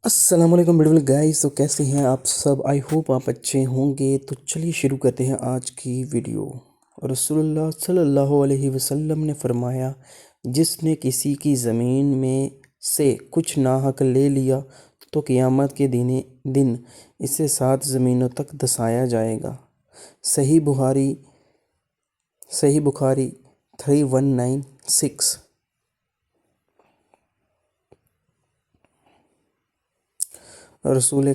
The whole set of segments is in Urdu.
السلام علیکم بیوٹیفل گائز، تو کیسے ہیں آپ سب؟ آئی ہوپ آپ اچھے ہوں گے۔ تو چلیے شروع کرتے ہیں آج کی ویڈیو۔ رسول اللہ صلی اللہ علیہ وسلم نے فرمایا، جس نے کسی کی زمین میں سے کچھ ناحق لے لیا تو قیامت کے دن اسے 7 زمینوں تک دھسایا جائے گا۔ صحیح بخاری 3196۔ رسول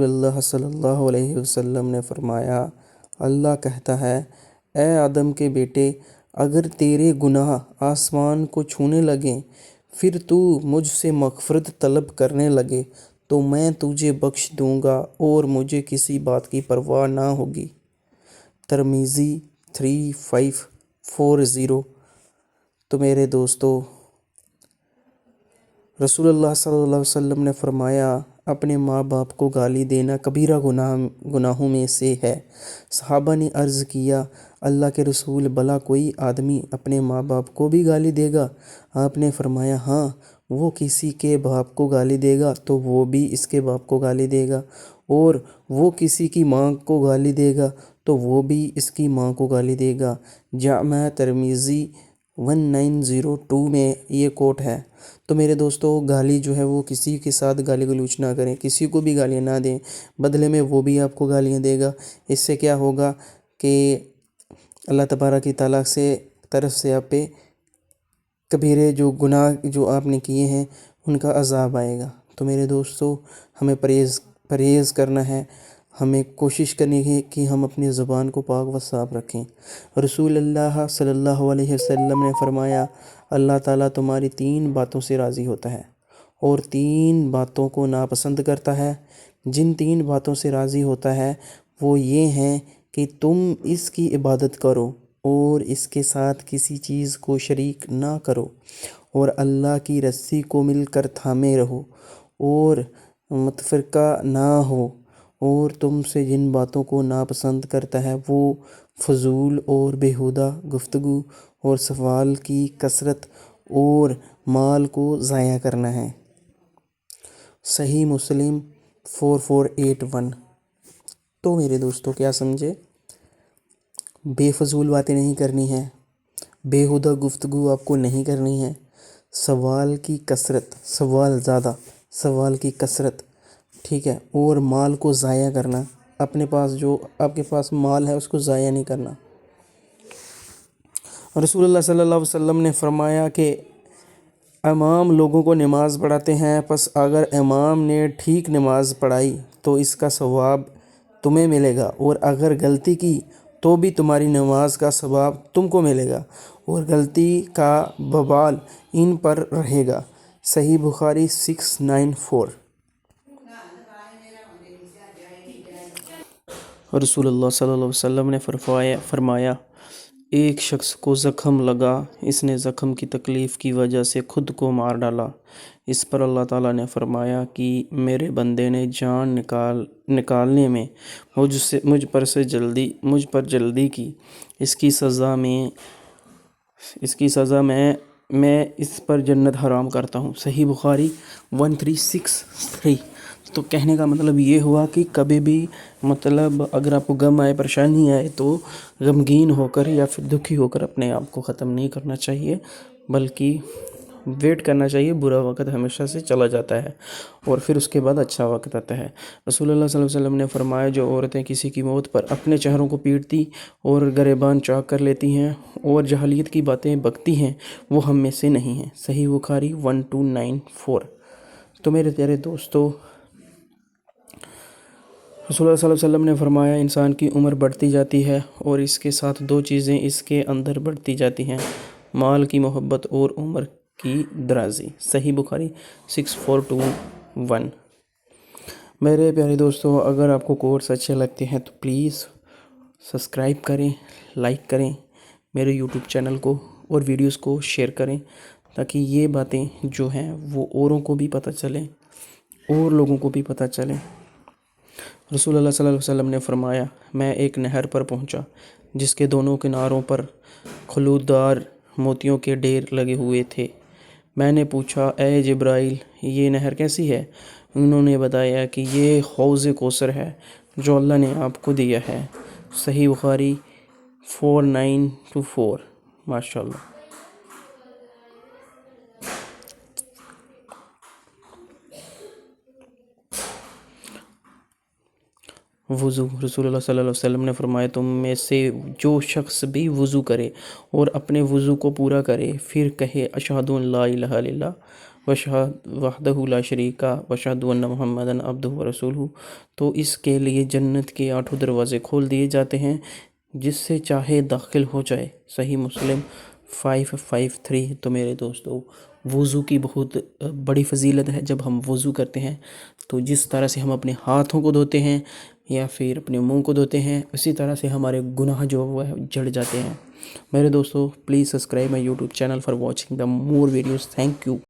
اللہ صلی اللہ علیہ وسلم نے فرمایا، اللہ کہتا ہے، اے آدم کے بیٹے، اگر تیرے گناہ آسمان کو چھونے لگیں، پھر تو مجھ سے مغفرت طلب کرنے لگے تو میں تجھے بخش دوں گا اور مجھے کسی بات کی پرواہ نہ ہوگی۔ ترمذی 3540۔ تو میرے دوستو، رسول اللہ صلی اللہ علیہ وسلم نے فرمایا، اپنے ماں باپ کو گالی دینا کبیرہ گناہوں میں سے ہے۔ صحابہ نے عرض کیا، اللہ کے رسول، بھلا کوئی آدمی اپنے ماں باپ کو بھی گالی دے گا؟ آپ نے فرمایا، ہاں، وہ کسی کے باپ کو گالی دے گا تو وہ بھی اس کے باپ کو گالی دے گا، اور وہ کسی کی ماں کو گالی دے گا تو وہ بھی اس کی ماں کو گالی دے گا۔ جامع ترمذی 1902 میں یہ کوٹ ہے۔ تو میرے دوستو، گالی جو ہے وہ کسی کے ساتھ گالی گلوچ نہ کریں، کسی کو بھی گالیاں نہ دیں، بدلے میں وہ بھی آپ کو گالیاں دے گا۔ اس سے کیا ہوگا کہ اللہ تبارک کی تعالیٰ سے طرف سے آپ پہ کبیرے جو گناہ جو آپ نے کیے ہیں ان کا عذاب آئے گا۔ تو میرے دوستو، ہمیں پرہیز کرنا ہے، ہمیں کوشش کرنی ہے کہ ہم اپنی زبان کو پاک و صاف رکھیں۔ رسول اللہ صلی اللہ علیہ وسلم نے فرمایا، اللہ تعالیٰ تمہاری 3 باتوں سے راضی ہوتا ہے اور 3 باتوں کو ناپسند کرتا ہے۔ جن 3 باتوں سے راضی ہوتا ہے وہ یہ ہیں کہ تم اس کی عبادت کرو اور اس کے ساتھ کسی چیز کو شریک نہ کرو، اور اللہ کی رسی کو مل کر تھامے رہو اور متفرقہ نہ ہو، اور تم سے جن باتوں کو ناپسند کرتا ہے وہ فضول اور بیہودہ گفتگو اور سوال کی کثرت اور مال کو ضائع کرنا ہے۔ صحیح مسلم 4481۔ تو میرے دوستو، کیا سمجھے؟ بے فضول باتیں نہیں کرنی ہے، بیہودہ گفتگو آپ کو نہیں کرنی ہے، سوال کی کثرت، ٹھیک ہے، اور مال کو ضائع کرنا، اپنے پاس جو آپ کے پاس مال ہے اس کو ضائع نہیں کرنا۔ رسول اللہ صلی اللہ علیہ وسلم نے فرمایا کہ امام لوگوں کو نماز پڑھاتے ہیں، پس اگر امام نے ٹھیک نماز پڑھائی تو اس کا ثواب تمہیں ملے گا، اور اگر غلطی کی تو بھی تمہاری نماز کا ثواب تم کو ملے گا، اور غلطی کا وبال ان پر رہے گا۔ صحیح بخاری 694۔ رسول اللہ صلی اللہ علیہ وسلم نے فرمایا، ایک شخص کو زخم لگا، اس نے زخم کی تکلیف کی وجہ سے خود کو مار ڈالا۔ اس پر اللہ تعالیٰ نے فرمایا کہ میرے بندے نے جان نکالنے میں مجھ پر جلدی کی، اس کی سزا میں اس پر جنت حرام کرتا ہوں۔ صحیح بخاری 1363۔ تو کہنے کا مطلب یہ ہوا کہ کبھی بھی اگر آپ کو غم آئے، پریشانی آئے تو غمگین ہو کر یا پھر دکھی ہو کر اپنے آپ کو ختم نہیں کرنا چاہیے، بلکہ ویٹ کرنا چاہیے۔ برا وقت ہمیشہ سے چلا جاتا ہے اور پھر اس کے بعد اچھا وقت آتا ہے۔ رسول اللہ صلی اللہ علیہ وسلم نے فرمایا، جو عورتیں کسی کی موت پر اپنے چہروں کو پیٹتی اور گریبان چاک کر لیتی ہیں اور جاہلیت کی باتیں بکتی ہیں، وہ ہم میں سے نہیں ہیں۔ صحیح بخاری 1294۔ تو میرے پیارے دوستو، رسول اللہ صلی اللہ علیہ وسلم نے فرمایا، انسان کی عمر بڑھتی جاتی ہے اور اس کے ساتھ 2 چیزیں اس کے اندر بڑھتی جاتی ہیں، مال کی محبت اور عمر کی درازی۔ صحیح بخاری 6421۔ میرے پیارے دوستو، اگر آپ کو کورس اچھے لگتے ہیں تو پلیز سبسکرائب کریں، لائک کریں میرے یوٹیوب چینل کو، اور ویڈیوز کو شیئر کریں تاکہ یہ باتیں جو ہیں وہ اوروں کو بھی پتہ چلیں اور لوگوں کو بھی پتہ چلیں۔ رسول اللہ صلی اللہ علیہ وسلم نے فرمایا، میں ایک نہر پر پہنچا جس کے دونوں کناروں پر خلودار موتیوں کے ڈھیر لگے ہوئے تھے۔ میں نے پوچھا، اے جبرائیل، یہ نہر کیسی ہے؟ انہوں نے بتایا کہ یہ حوض کوثر ہے جو اللہ نے آپ کو دیا ہے۔ صحیح بخاری 4924۔ ماشاء اللہ۔ وضو، رسول اللہ صلی اللہ علیہ وسلم نے فرمایا تم میں سے جو شخص بھی وضو کرے اور اپنے وضو کو پورا کرے پھر کہے اشہد ان لا الہ الا اللہ وحدہ لا شریک واشہد ان محمدً عبدہ ورسولہ، تو اس کے لیے جنت کے 8 دروازے کھول دیے جاتے ہیں، جس سے چاہے داخل ہو جائے۔ صحیح مسلم 553۔ تو میرے دوستو، وضو کی بہت بڑی فضیلت ہے۔ جب ہم وضو کرتے ہیں تو جس طرح سے ہم اپنے ہاتھوں کو دھوتے ہیں یا پھر اپنے منہ کو دھوتے ہیں، اسی طرح سے ہمارے گناہ جو وہ ہے جھڑ جاتے ہیں۔ میرے دوستو، please subscribe my YouTube channel for watching the more videos. Thank you.